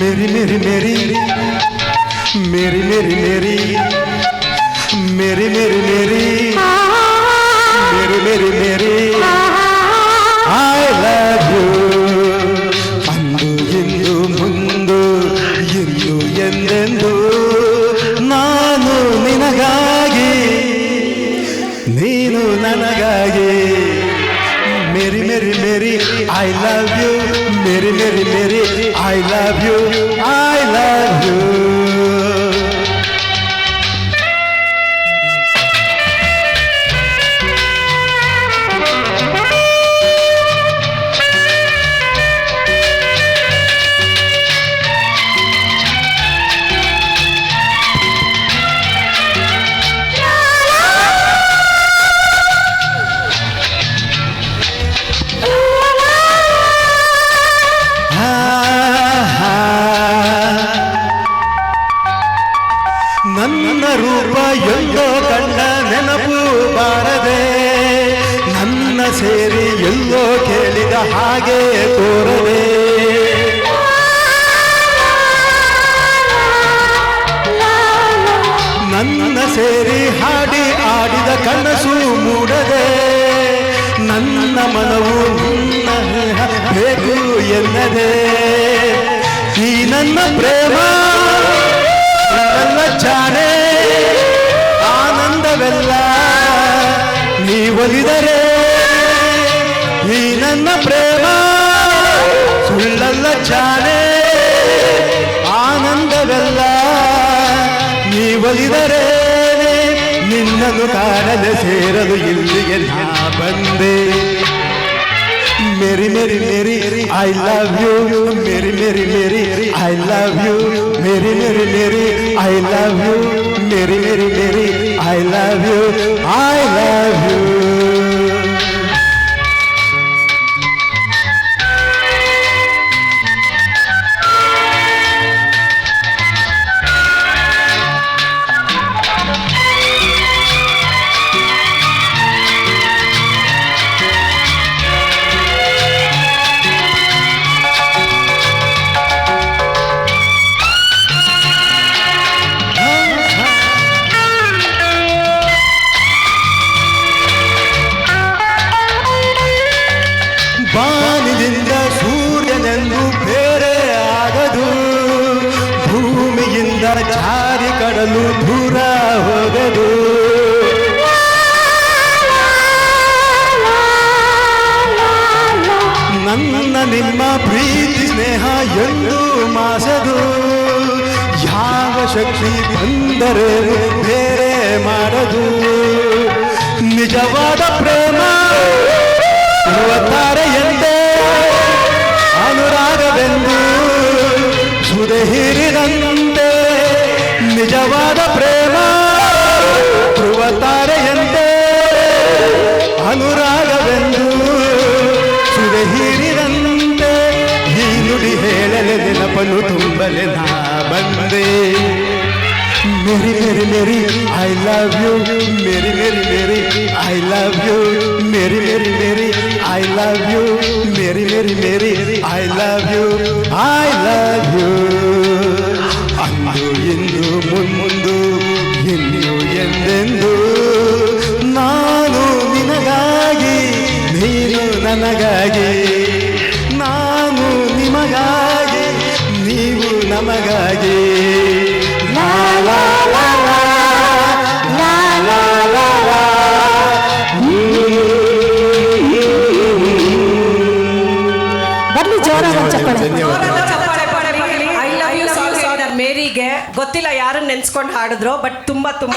मेरी मेरी मेरी मेरी मेरी मेरी मेरी मेरी मेरी मेरी मेरी मेरी I love you ಅಂದು ಇಂದು ಮುಂದು ಇಂದು ಎಂದೆಂದು ನಾನು ನಿನಗಾಗಿ ನೀನು ನನಗಾಗಿ मेरी मेरी मेरी I love you मेरी मेरी मेरी I love you I love you ನನ್ನ ರೂಪ ಎಲ್ಲೋ ಕಂಡ ನೆನಪು ಬಾರದೆ ನನ್ನ ಸೇರಿ ಎಲ್ಲೋ ಕೇಳಿದ ಹಾಗೆ ತೋರದೆ ನನ್ನ ಸೇರಿ ಹಾಡಿ ಆಡಿದ ಕನಸು ಮೂಡದೆ ನನ್ನ ಮನವು ನನ್ನ ಬೇಕು ಎನ್ನದೆ ಈ ನನ್ನ ಪ್ರೇಮ ಜಾನೆ ಆನಂದವೆಲ್ಲ ನೀ ಒಲಿದರೆ ಈ ನನ್ನ ಪ್ರೇಮ ಸುಳ್ಳಲ್ಲ ಜಾನೆ ಆನಂದವೆಲ್ಲ ನೀ ಒಲಿದರೆ ನಿನ್ನನ್ನು ಕಾಣದೆ ಸೇರಲು ಇಲ್ಲಿಗೆ ನಾ ಬಂದೆ मेरी मेरी मेरी I love you मेरी मेरी मेरी I love you मेरी मेरी मेरी I love you मेरी मेरी मेरी I love you I love you ಬಾನಿನಿಂದ ಸೂರ್ಯನೆಂದು ಬೇರೆ ಆಗದು ಭೂಮಿಯಿಂದ ಜಾರಿ ಕಡಲು ದೂರ ಹೋಗದು ನನ್ನ ನಿಮ್ಮ ಪ್ರೀತಿ ಸ್ನೇಹ ಎಂದು ಮಾಸದು ಯಾವ ಶಕ್ತಿ ಬಂದರೆ ಬೇರೆ ಮಾಡದು ನಿಜವಾದ ಪ್ರೇಮ ತಾರೆ ಅನುರಾಗವೆಂದು ಸುದೆ ಹಿರಿದಂತೆ ನಿಜವಾದ ಪ್ರೇಮ ಧ್ರುವತಾರೆಯಂತೆ ಅನುರಾಗವೆಂದು ಸುದೆ ಹಿರಿದಂತೆ ಈ ನುಡಿ ಹೇಳಲೆ ನೆನಪನ್ನು ತುಂಬಲೆ ನಾ ಬಂದೆ मेरी मेरी मेरी I love you मेरी मेरी मेरी I love you मेरी मेरी मेरी I love you मेरी मेरी मेरी I love you I love you ಅಂದು ಇಂದು ಮುಂದು ಇಂದು ಎಂದೆಂದು ನಾನು ನಿನಗಾಗಿ ನೀನು ನನಗಾಗಿ ನಾನು ನಿಮಗಾಗಿ ನೀವು ನಮಗಾಗಿ ಮೇರಿಗೆ ಗೊತ್ತಿಲ್ಲ ಯಾರನ್ನ ನೆನ್ಸ್ಕೊಂಡು ಹಾಡಿದ್ರು ಬಟ್ ತುಂಬಾ